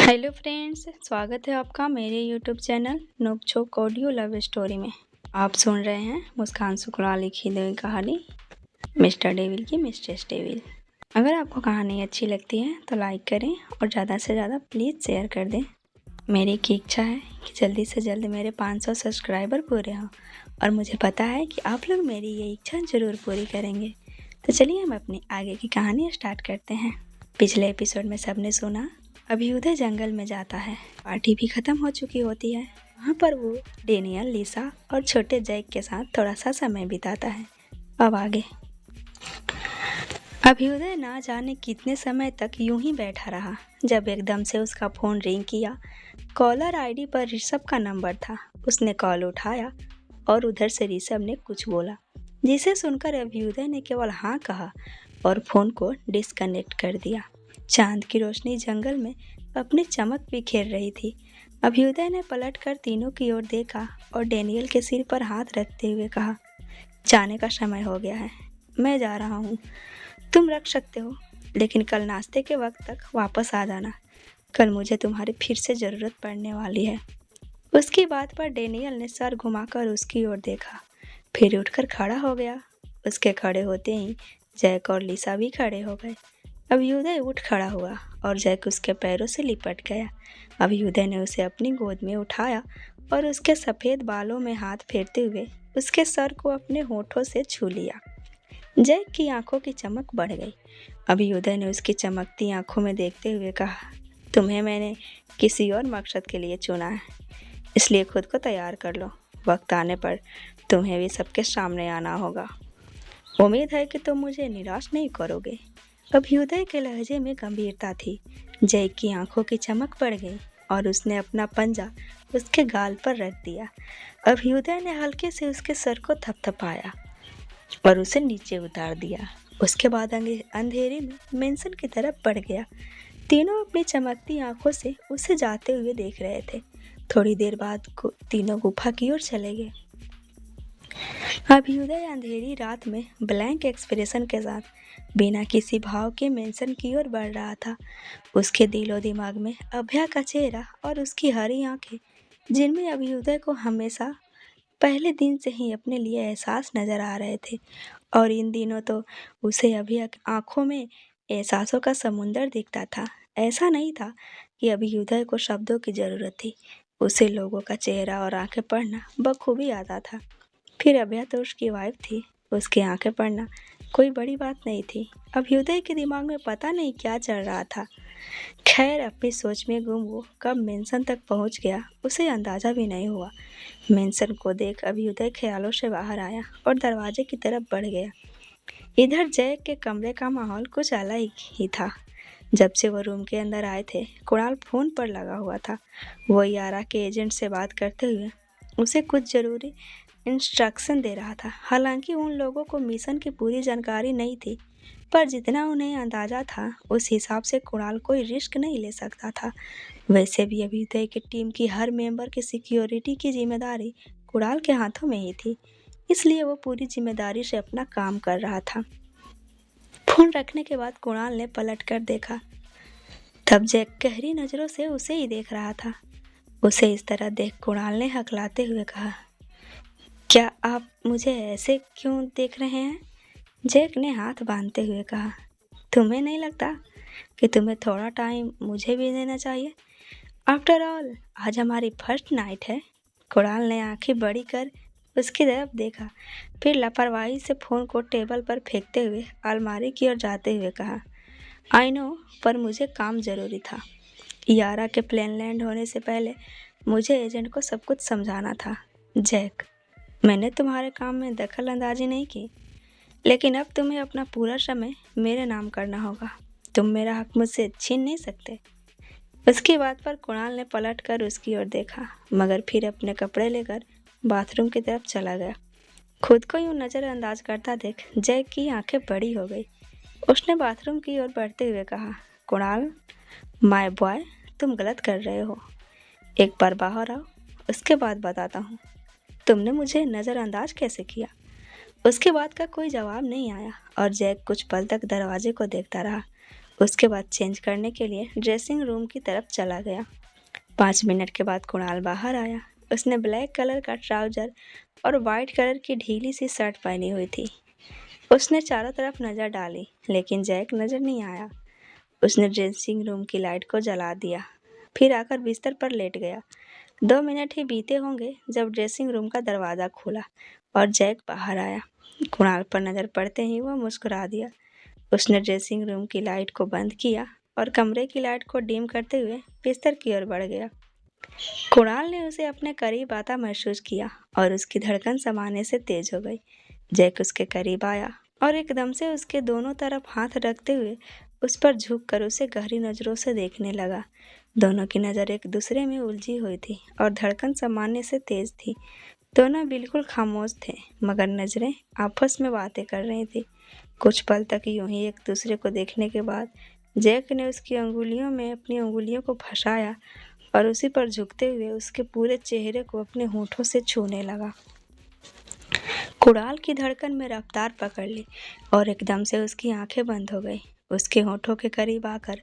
Hello friends, स्वागत है आपका मेरे यूट्यूब चैनल नोकझोंक ऑडियो लव स्टोरी में। आप सुन रहे हैं मुस्कान शुक्ला लिखी गई कहानी मिस्टर डेविल की मिस्ट्रेस डेविल। अगर आपको कहानी अच्छी लगती है तो लाइक करें और ज़्यादा से ज़्यादा प्लीज़ शेयर कर दें। मेरी एक इच्छा है कि जल्दी से जल्द मेरे 500 सब्सक्राइबर पूरे हों और मुझे पता है कि आप लोग मेरी ये इच्छा ज़रूर पूरी करेंगे। तो चलिए हम अपनी आगे की कहानी स्टार्ट करते हैं। पिछले एपिसोड में सबने सुना अभ्युदय जंगल में जाता है। पार्टी भी खत्म हो चुकी होती है। वहाँ पर वो डेनियल, लिसा और छोटे जैक के साथ थोड़ा सा समय बिताता है। अब आगे। अभ्युदय ना जाने कितने समय तक यूं ही बैठा रहा जब एकदम से उसका फोन रिंग किया। कॉलर आईडी पर ऋषभ का नंबर था। उसने कॉल उठाया और उधर से ऋषभ ने कुछ बोला, जिसे सुनकर अभ्युदय ने केवल हाँ कहा और फोन को डिस्कनेक्ट कर दिया। चांद की रोशनी जंगल में अपनी चमक बिखेर रही थी। अभ्युदय ने पलटकर तीनों की ओर देखा और डेनियल के सिर पर हाथ रखते हुए कहा, जाने का समय हो गया है, मैं जा रहा हूँ। तुम रख सकते हो, लेकिन कल नाश्ते के वक्त तक वापस आ जाना। कल मुझे तुम्हारी फिर से ज़रूरत पड़ने वाली है। उसकी बात पर डेनियल ने सर घुमाकर उसकी ओर देखा, फिर उठकर खड़ा हो गया। उसके खड़े होते ही जैक और लिसा भी खड़े हो गए। अभ्युदय उठ खड़ा हुआ और जैक उसके पैरों से लिपट गया। अभ्युदय ने उसे अपनी गोद में उठाया और उसके सफ़ेद बालों में हाथ फेरते हुए उसके सर को अपने होठों से छू लिया। जैक की आंखों की चमक बढ़ गई। अभ्युदय ने उसकी चमकती आंखों में देखते हुए कहा, तुम्हें मैंने किसी और मकसद के लिए चुना है, इसलिए खुद को तैयार कर लो। वक्त आने पर तुम्हें भी सबके सामने आना होगा। उम्मीद है कि तुम मुझे निराश नहीं करोगे। अभ्युदय के लहजे में गंभीरता थी। जैक की आंखों की चमक बढ़ गई और उसने अपना पंजा उसके गाल पर रख दिया। अभ्युदय ने हल्के से उसके सर को थपथपाया और उसे नीचे उतार दिया। उसके बाद अंधेरे में मेंशन की तरफ बढ़ गया। तीनों अपनी चमकती आंखों से उसे जाते हुए देख रहे थे। थोड़ी देर बाद तीनों गुफा की ओर चले गए। अभ्युदय अंधेरी रात में ब्लैंक एक्सप्रेशन के साथ बिना किसी भाव के मेंशन की ओर बढ़ रहा था। उसके दिलो दिमाग में अभया का चेहरा और उसकी हरी आंखें, जिनमें अभ्युदय को हमेशा पहले दिन से ही अपने लिए एहसास नजर आ रहे थे। और इन दिनों तो उसे अभी आंखों में एहसासों का समुंदर दिखता था। ऐसा नहीं था कि अभ्युदय को शब्दों की जरूरत थी, उसे लोगों का चेहरा और आंखें पढ़ना बखूबी आता था। फिर अभया तो उसकी वाइफ थी, उसकी आंखें पढ़ना कोई बड़ी बात नहीं थी। अभ्युदय के दिमाग में पता नहीं क्या चल रहा था। खैर, अपनी सोच में गुम वो कब मेंशन तक पहुंच गया उसे अंदाजा भी नहीं हुआ। मेंशन को देख अभ्युदय ख्यालों से बाहर आया और दरवाजे की तरफ बढ़ गया। इधर जैक के कमरे का माहौल कुछ अलग ही था। जब से वो रूम के अंदर आए थे, कुणाल फोन पर लगा हुआ था। वो यारा के एजेंट से बात करते हुए उसे कुछ जरूरी इंस्ट्रक्शन दे रहा था। हालांकि उन लोगों को मिशन की पूरी जानकारी नहीं थी, पर जितना उन्हें अंदाजा था उस हिसाब से कुणाल कोई रिस्क नहीं ले सकता था। वैसे भी अभ्युदय की टीम की हर मेंबर की सिक्योरिटी की जिम्मेदारी कुणाल के हाथों में ही थी, इसलिए वो पूरी जिम्मेदारी से अपना काम कर रहा था। फोन रखने के बाद कुणाल ने पलट कर देखा, तब जैक गहरी नजरों से उसे ही देख रहा था। उसे इस तरह देख कुणाल ने हकलाते हुए कहा, क्या आप मुझे ऐसे क्यों देख रहे हैं? जैक ने हाथ बांधते हुए कहा, तुम्हें नहीं लगता कि तुम्हें थोड़ा टाइम मुझे भी देना चाहिए? आफ्टर ऑल आज हमारी फर्स्ट नाइट है। कुणाल ने आंखें बड़ी कर उसकी तरफ देखा, फिर लापरवाही से फ़ोन को टेबल पर फेंकते हुए अलमारी की ओर जाते हुए कहा, आई नो, पर मुझे काम ज़रूरी था। यारा के प्लेन लैंड होने से पहले मुझे एजेंट को सब कुछ समझाना था। जैक, मैंने तुम्हारे काम में दखल अंदाजी नहीं की, लेकिन अब तुम्हें अपना पूरा समय मेरे नाम करना होगा। तुम मेरा हक मुझसे छीन नहीं सकते। उसकी बात पर कुणाल ने पलट कर उसकी ओर देखा, मगर फिर अपने कपड़े लेकर बाथरूम की तरफ चला गया। खुद को यूं नज़रअंदाज करता देख जैक की आंखें बड़ी हो गई। उसने बाथरूम की ओर बढ़ते हुए कहा, कुणाल माय बॉय, तुम गलत कर रहे हो। एक बार बाहर आओ, उसके बाद बताता हूँ तुमने मुझे नज़रअंदाज कैसे किया। उसके बाद का कोई जवाब नहीं आया और जैक कुछ पल तक दरवाजे को देखता रहा। उसके बाद चेंज करने के लिए ड्रेसिंग रूम की तरफ चला गया। 5 मिनट के बाद कुणाल बाहर आया। उसने ब्लैक कलर का ट्राउजर और वाइट कलर की ढीली सी शर्ट पहनी हुई थी। उसने चारों तरफ नज़र डाली, लेकिन जैक नज़र नहीं आया। उसने ड्रेसिंग रूम की लाइट को जला दिया, फिर आकर बिस्तर पर लेट गया। 2 मिनट ही बीते होंगे जब ड्रेसिंग रूम का दरवाज़ा खुला और जैक बाहर आया। कुणाल पर नज़र पड़ते ही वह मुस्कुरा दिया। उसने ड्रेसिंग रूम की लाइट को बंद किया और कमरे की लाइट को डिम करते हुए बिस्तर की ओर बढ़ गया। कुणाल ने उसे अपने करीब आता महसूस किया और उसकी धड़कन सामान्य से तेज हो गई। जैक उसके करीब आया और एकदम से उसके दोनों तरफ हाथ रखते हुए उस पर झुककर उसे गहरी नज़रों से देखने लगा। दोनों की नज़र एक दूसरे में उलझी हुई थी और धड़कन सामान्य से तेज थी। दोनों बिल्कुल खामोश थे, मगर नज़रें आपस में बातें कर रही थी। कुछ पल तक यूं ही एक दूसरे को देखने के बाद जैक ने उसकी अंगुलियों में अपनी उंगलियों को फंसाया और उसी पर झुकते हुए उसके पूरे चेहरे को अपने होठों से छूने लगा। कुणाल की धड़कन में रफ्तार पकड़ ली और एकदम से उसकी आंखें बंद हो गई। उसके होठों के करीब आकर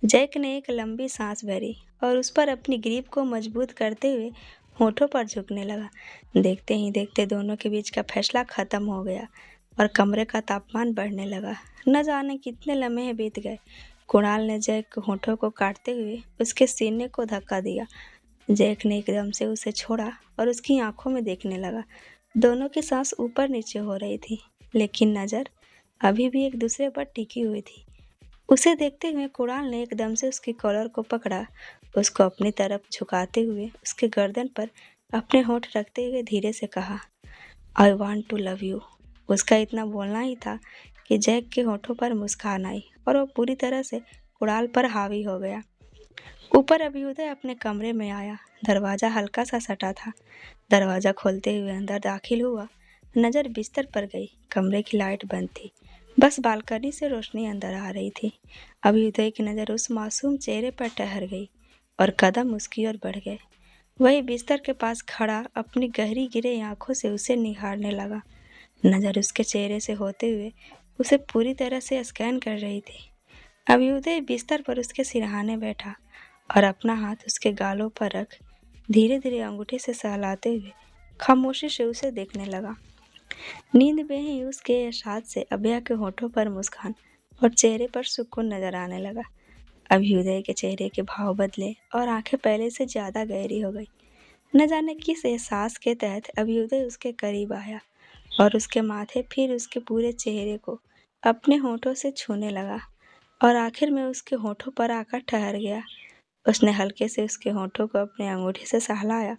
जैक ने एक लंबी सांस भरी और उस पर अपनी ग्रिप को मजबूत करते हुए होठों पर झुकने लगा। देखते ही देखते दोनों के बीच का फैसला खत्म हो गया और कमरे का तापमान बढ़ने लगा। न जाने कितने लम्हे बीत गए। कुणाल ने जैक के होठों को काटते हुए उसके सीने को धक्का दिया। जैक ने एकदम से उसे छोड़ा और उसकी आंखों में देखने लगा। दोनों की सांस ऊपर नीचे हो रही थी, लेकिन नज़र अभी भी एक दूसरे पर टिकी हुई थी। उसे देखते हुए कुणाल ने एकदम से उसकी कॉलर को पकड़ा, उसको अपनी तरफ झुकाते हुए उसके गर्दन पर अपने होंठ रखते हुए धीरे से कहा, I want to love you. उसका इतना बोलना ही था कि जैक के होठों पर मुस्कान आई और वो पूरी तरह से कुणाल पर हावी हो गया। ऊपर अभ्युदय अपने कमरे में आया। दरवाज़ा हल्का सा सटा था। दरवाज़ा खोलते हुए अंदर दाखिल हुआ। नज़र बिस्तर पर गई। कमरे की लाइट बंद थी, बस बालकनी से रोशनी अंदर आ रही थी। अभ्युदय की नज़र उस मासूम चेहरे पर ठहर गई और कदम उसकी ओर बढ़ गए। वही बिस्तर के पास खड़ा अपनी गहरी गिरे आंखों से उसे निहारने लगा। नज़र उसके चेहरे से होते हुए उसे पूरी तरह से स्कैन कर रही थी। अभ्युदय बिस्तर पर उसके सिरहाने बैठा और अपना हाथ उसके गालों पर रख धीरे धीरे अंगूठे से सहलाते हुए खामोशी से उसे देखने लगा। नींद में ही उसके एहसास से अभया के होठों पर मुस्कान और चेहरे पर सुकून नजर आने लगा। अभ्युदय के चेहरे के भाव बदले और आंखें पहले से ज्यादा गहरी हो गई। न जाने किस एहसास के तहत अभ्युदय उसके करीब आया और उसके माथे फिर उसके पूरे चेहरे को अपने होठों से छूने लगा और आखिर में उसके होठों पर आकर ठहर गया। उसने हल्के से उसके होठों को अपने अंगूठे से सहलाया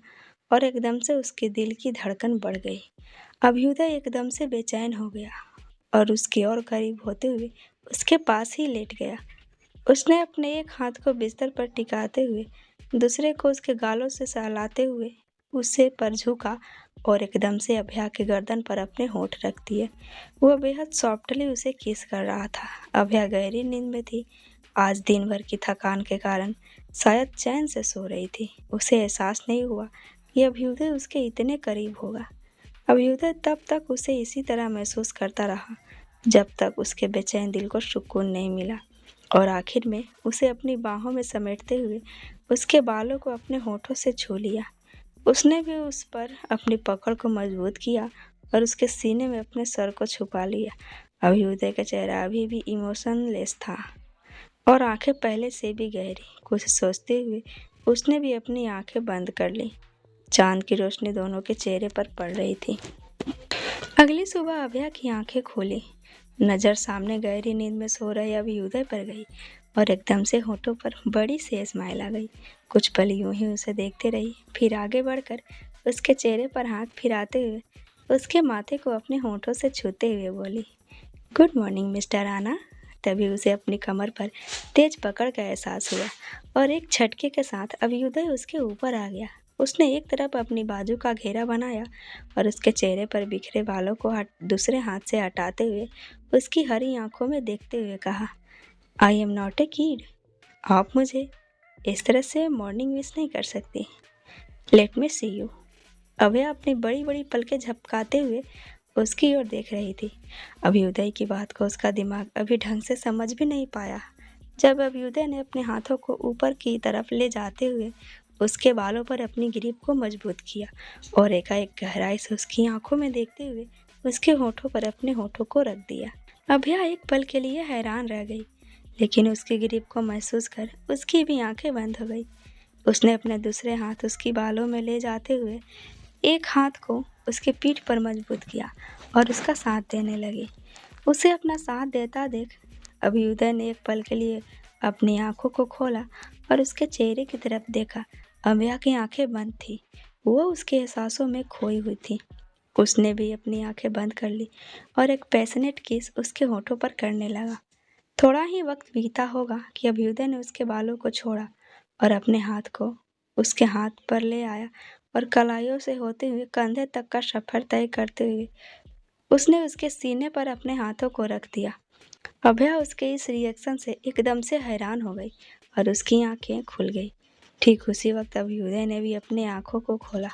और एकदम से उसके दिल की धड़कन बढ़ गई। अभ्युदय एकदम से बेचैन हो गया और उसके और करीब होते हुए उसके पास ही लेट गया। उसने अपने एक हाथ को बिस्तर पर टिकाते हुए दूसरे को उसके गालों से सहलाते हुए उसे पर झुका और एकदम से अभया के गर्दन पर अपने होंठ रख दिए। वह बेहद सॉफ्टली उसे किस कर रहा था। अभया गहरी नींद में थी। आज दिन भर की थकान के कारण शायद चैन से सो रही थी। उसे एहसास नहीं हुआ कि अभ्युदय उसके इतने करीब होगा। अभ्युदय तब तक उसे इसी तरह महसूस करता रहा जब तक उसके बेचैन दिल को सुकून नहीं मिला और आखिर में उसे अपनी बाहों में समेटते हुए उसके बालों को अपने होठों से छू लिया। उसने भी उस पर अपनी पकड़ को मजबूत किया और उसके सीने में अपने सर को छुपा लिया। अभ्युदय का चेहरा अभी भी इमोशनलेस था और आंखें पहले से भी गहरी। कुछ सोचते हुए उसने भी अपनी आंखें बंद कर ली। चांद की रोशनी दोनों के चेहरे पर पड़ रही थी। अगली सुबह अभया की आंखें खोली। नज़र सामने गहरी नींद में सो रहे अभ्युदय पर गई और एकदम से होठों पर बड़ी सी स्माइल आ गई। कुछ पल यूं ही उसे देखते रही, फिर आगे बढ़कर उसके चेहरे पर हाथ फिराते हुए उसके माथे को अपने होठों से छूते हुए बोली, गुड मॉर्निंग मिस्टर राणा। तभी उसे अपनी कमर पर तेज पकड़ का एहसास हुआ और एक झटके के साथ अभ्युदय उसके ऊपर आ गया। उसने एक तरफ अपनी बाजू का घेरा बनाया और उसके चेहरे पर बिखरे बालों को दूसरे हाथ से हटाते हुए उसकी हरी आंखों में देखते हुए कहा, I am not a kid. आप मुझे इस तरह से मॉर्निंग विश नहीं कर सकती। Let me C you. अभया अपनी बड़ी बड़ी पलकें झपकाते हुए उसकी ओर देख रही थी। अभ्युदय की बात को उसका दिमाग अभी ढंग से समझ भी नहीं पाया जब अभ्युदय ने अपने हाथों को ऊपर की तरफ ले जाते हुए उसके बालों पर अपनी ग्रिप को मजबूत किया और एकाएक गहराई से उसकी आंखों में देखते हुए उसके होठों पर अपने होठों को रख दिया। अभया एक पल के लिए हैरान रह गई, लेकिन उसकी ग्रिप को महसूस कर उसकी भी आंखें बंद हो गई। उसने अपने दूसरे हाथ उसकी बालों में ले जाते हुए एक हाथ को उसके पीठ पर मजबूत किया और उसका साथ देने लगी। उसे अपना साथ देता देख अभ्युदय ने एक पल के लिए अपनी आंखों को खोला और उसके चेहरे की तरफ देखा। अभया की आंखें बंद थी, वो उसके एहसासों में खोई हुई थी। उसने भी अपनी आंखें बंद कर ली और एक पैशनेट किस उसके होठों पर करने लगा। थोड़ा ही वक्त बीता होगा कि अभ्युदय ने उसके बालों को छोड़ा और अपने हाथ को उसके हाथ पर ले आया और कलाइयों से होते हुए कंधे तक का सफर तय करते हुए उसने उसके सीने पर अपने हाथों को रख दिया। अभया उसके इस रिएक्शन से एकदम से हैरान हो गई और उसकी आंखें खुल गई। ठीक उसी वक्त अभ्युदय ने भी अपनी आंखों को खोला।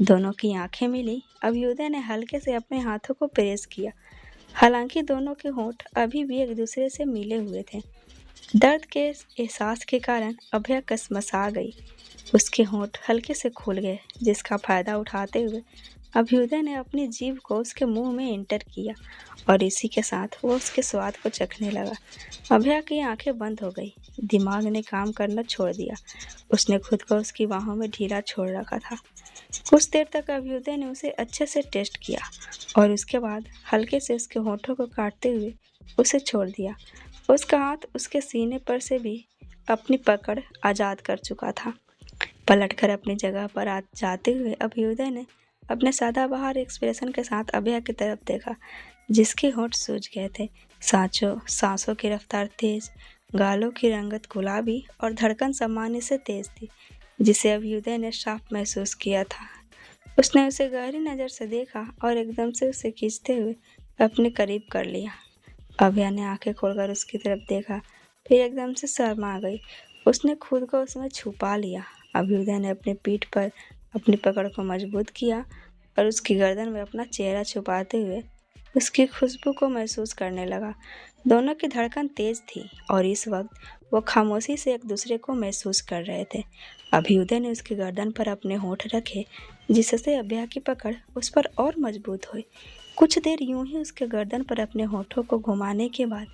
दोनों की आंखें मिली। अभ्युदय ने हल्के से अपने हाथों को प्रेस किया, हालांकि दोनों के होंठ अभी भी एक दूसरे से मिले हुए थे। दर्द के एहसास के कारण अभया कसमसा गई। उसके होंठ हल्के से खुल गए, जिसका फायदा उठाते हुए अभ्युदय ने अपनी जीभ को उसके मुंह में एंटर किया और इसी के साथ वो उसके स्वाद को चखने लगा। अभया की आंखें बंद हो गई, दिमाग ने काम करना छोड़ दिया। उसने खुद को उसकी बाहों में ढीला छोड़ रखा था। कुछ देर तक अभ्युदय ने उसे अच्छे से टेस्ट किया और उसके बाद हल्के से उसके होठों को काटते हुए उसे छोड़ दिया। उसका हाथ उसके सीने पर से भी अपनी पकड़ आज़ाद कर चुका था। पलटकर अपनी जगह पर आ जाते हुए अभ्युदय ने अपने सदाबहार एक्सप्रेशन के साथ अभया की तरफ देखा, जिसके होंठ सूज गए थे। सांसों की रफ्तार तेज, गालों की रंगत गुलाबी और धड़कन सामान्य से तेज थी, जिसे अभ्युदय ने साफ महसूस किया था। उसने उसे गहरी नज़र से देखा और एकदम से उसे खींचते हुए अपने करीब कर लिया। अभया ने आंखें खोलकर उसकी तरफ देखा, फिर एकदम से शर्मा गई। उसने खुद को उसमें छुपा लिया। अभ्युदय ने अपनी पीठ पर अपनी पकड़ को मजबूत किया और उसकी गर्दन में अपना चेहरा छुपाते हुए उसकी खुशबू को महसूस करने लगा। दोनों की धड़कन तेज थी और इस वक्त वो खामोशी से एक दूसरे को महसूस कर रहे थे। अभ्युदय ने उसकी गर्दन पर अपने होंठ रखे, जिससे अभया की पकड़ उस पर और मजबूत हुई। कुछ देर यूं ही उसके गर्दन पर अपने होठों को घुमाने के बाद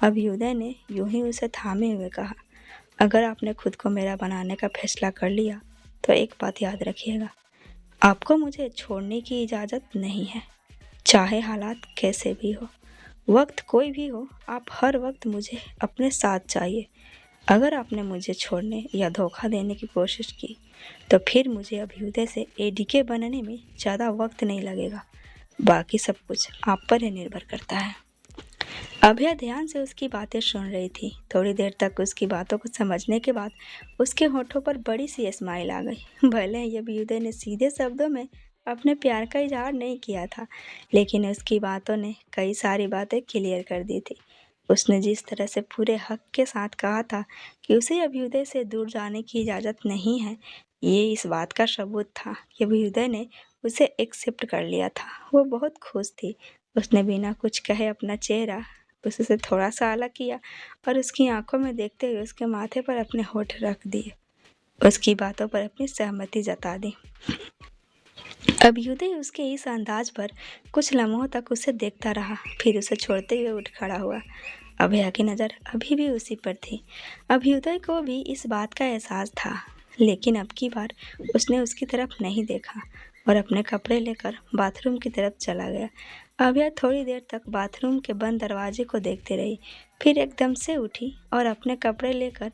अभ्युदय ने यूं ही उसे थामे हुए कहा, अगर आपने खुद को मेरा बनाने का फैसला कर लिया तो एक बात याद रखिएगा, आपको मुझे छोड़ने की इजाज़त नहीं है, चाहे हालात कैसे भी हो, वक्त कोई भी हो, आप हर वक्त मुझे अपने साथ चाहिए। अगर आपने मुझे छोड़ने या धोखा देने की कोशिश की तो फिर मुझे अभ्युदय से एडीके बनने में ज़्यादा वक्त नहीं लगेगा। बाकी सब कुछ आप पर ही निर्भर करता है। अभया ध्यान से उसकी बातें सुन रही थी। थोड़ी देर तक उसकी बातों को समझने के बाद उसके होठों पर बड़ी सी स्माइल आ गई। भले ही अभ्युदय ने सीधे शब्दों में अपने प्यार का इजहार नहीं किया था, लेकिन उसकी बातों ने कई सारी बातें क्लियर कर दी थी। उसने जिस तरह से पूरे हक के साथ कहा था कि उसे अभ्युदय से दूर जाने की इजाज़त नहीं है, ये इस बात का सबूत था कि अभ्युदय ने उसे एक्सेप्ट कर लिया था। वो बहुत खुश थी। उसने बिना कुछ कहे अपना चेहरा उससे थोड़ा सा अलग किया और उसकी आंखों में देखते हुए उसके माथे पर अपने होठ रख दिए। उसकी बातों पर अपनी सहमति जता दी। अभ्युदय उसके इस अंदाज पर कुछ लम्हों तक उसे देखता रहा, फिर उसे छोड़ते हुए उठ खड़ा हुआ। अभया की नज़र अभी भी उसी पर थी। अभ्युदय को भी इस बात का एहसास था, लेकिन अब की बार उसने उसकी तरफ नहीं देखा और अपने कपड़े लेकर बाथरूम की तरफ चला गया। अभया थोड़ी देर तक बाथरूम के बंद दरवाजे को देखती रही, फिर एकदम से उठी और अपने कपड़े लेकर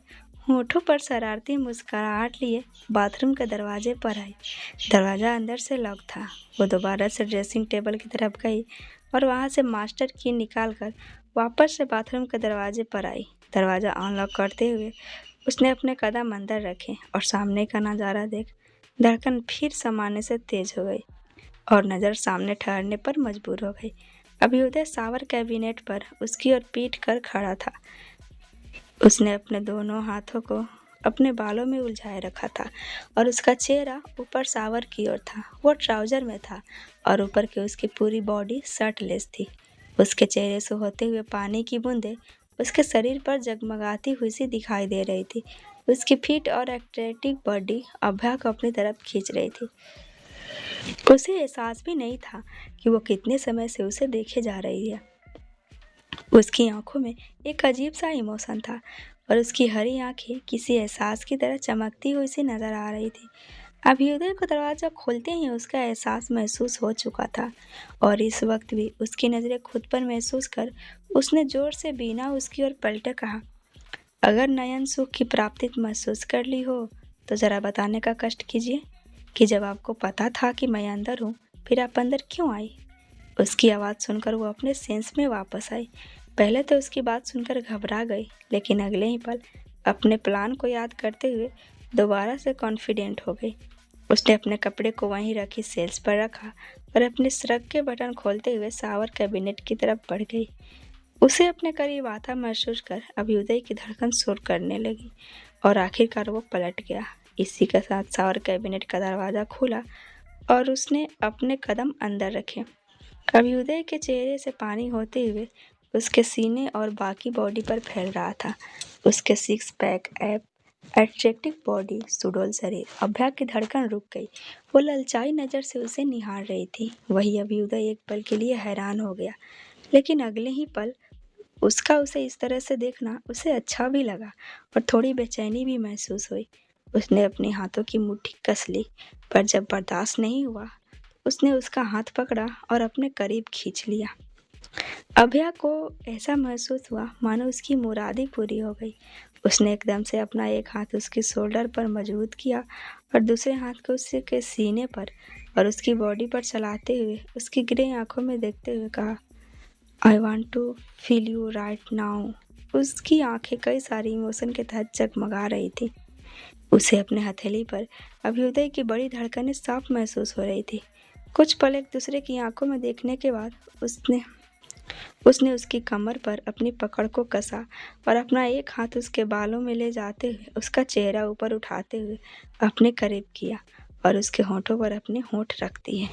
होठों पर शरारती मुस्कुराहट लिए बाथरूम के दरवाजे पर आई। दरवाज़ा अंदर से लॉक था। वो दोबारा से ड्रेसिंग टेबल की तरफ गई और वहाँ से मास्टर की निकाल कर वापस से बाथरूम के दरवाजे पर आई। दरवाज़ा अनलॉक करते हुए उसने अपने कदम अंदर रखे और सामने का नज़ारा देख धड़कन फिर सामान्य से तेज हो गई और नज़र सामने ठहरने पर मजबूर हो गई। अभ्युदय शावर कैबिनेट पर उसकी ओर पीट कर खड़ा था। उसने अपने दोनों हाथों को अपने बालों में उलझाए रखा था और उसका चेहरा ऊपर शावर की ओर था। वो ट्राउज़र में था और ऊपर की उसकी पूरी बॉडी शर्टलेस थी। उसके चेहरे से होते हुए पानी की बूंदें उसके शरीर पर जगमगाती हुई सी दिखाई दे रही थी। उसकी फिट और एथलेटिक बॉडी अभ्या को अपनी तरफ खींच रही थी। उसे एहसास भी नहीं था कि वो कितने समय से उसे देखे जा रही है। उसकी आंखों में एक अजीब सा इमोशन था और उसकी हरी आंखें किसी एहसास की तरह चमकती हुई सी नजर आ रही थी। अभ्युदय को दरवाजा खोलते ही उसका एहसास महसूस हो चुका था और इस वक्त भी उसकी नजरें खुद पर महसूस कर उसने जोर से बिना उसकी ओर पलटे कहा, अगर नयन सुख की प्राप्ति महसूस कर ली हो तो जरा बताने का कष्ट कीजिए कि जब आपको पता था कि मैं अंदर हूँ फिर आप अंदर क्यों आई। उसकी आवाज़ सुनकर वो अपने सेंस में वापस आई। पहले तो उसकी बात सुनकर घबरा गई, लेकिन अगले ही पल अपने प्लान को याद करते हुए दोबारा से कॉन्फिडेंट हो गई। उसने अपने कपड़े को वहीं रखी सेल्स पर रखा और अपने श्रग के बटन खोलते हुए शावर कैबिनेट की तरफ बढ़ गई। उसे अपने करीब आता महसूस कर अभ्युदय की धड़कन शोर करने लगी और आखिरकार वो पलट गया। इसी के साथ शावर कैबिनेट का दरवाज़ा खुला और उसने अपने कदम अंदर रखे। अभ्युदय के चेहरे से पानी होते हुए उसके सीने और बाकी बॉडी पर फैल रहा था। उसके six pack app, attractive body, सुडौल शरीर। अभ्या की धड़कन रुक गई। वो ललचाई नज़र से उसे निहार रही थी। वही अभ्युदय एक पल के लिए हैरान हो गया, लेकिन अगले ही पल उसका उसे इस तरह से देखना उसे अच्छा भी लगा और थोड़ी बेचैनी भी महसूस हुई। उसने अपने हाथों की मुट्ठी कस ली, पर जब बर्दाश्त नहीं हुआ उसने उसका हाथ पकड़ा और अपने करीब खींच लिया। अभया को ऐसा महसूस हुआ मानो उसकी मुरादी पूरी हो गई। उसने एकदम से अपना एक हाथ उसके शोल्डर पर मजबूत किया और दूसरे हाथ को उसके सीने पर और उसकी बॉडी पर चलाते हुए उसकी ग्रे आंखों में देखते हुए कहा, I want to feel you right now. उसकी आंखें कई सारी इमोशन के तहत जगमगा रही थी। उसे अपने हथेली पर अभ्युदय की बड़ी धड़कनें साफ महसूस हो रही थी। कुछ पल एक दूसरे की आंखों में देखने के बाद उसने उसकी कमर पर अपनी पकड़ को कसा और अपना एक हाथ उसके बालों में ले जाते हुए उसका चेहरा ऊपर उठाते हुए अपने करीब किया और उसके होंठों पर अपने होंठ रख दिए।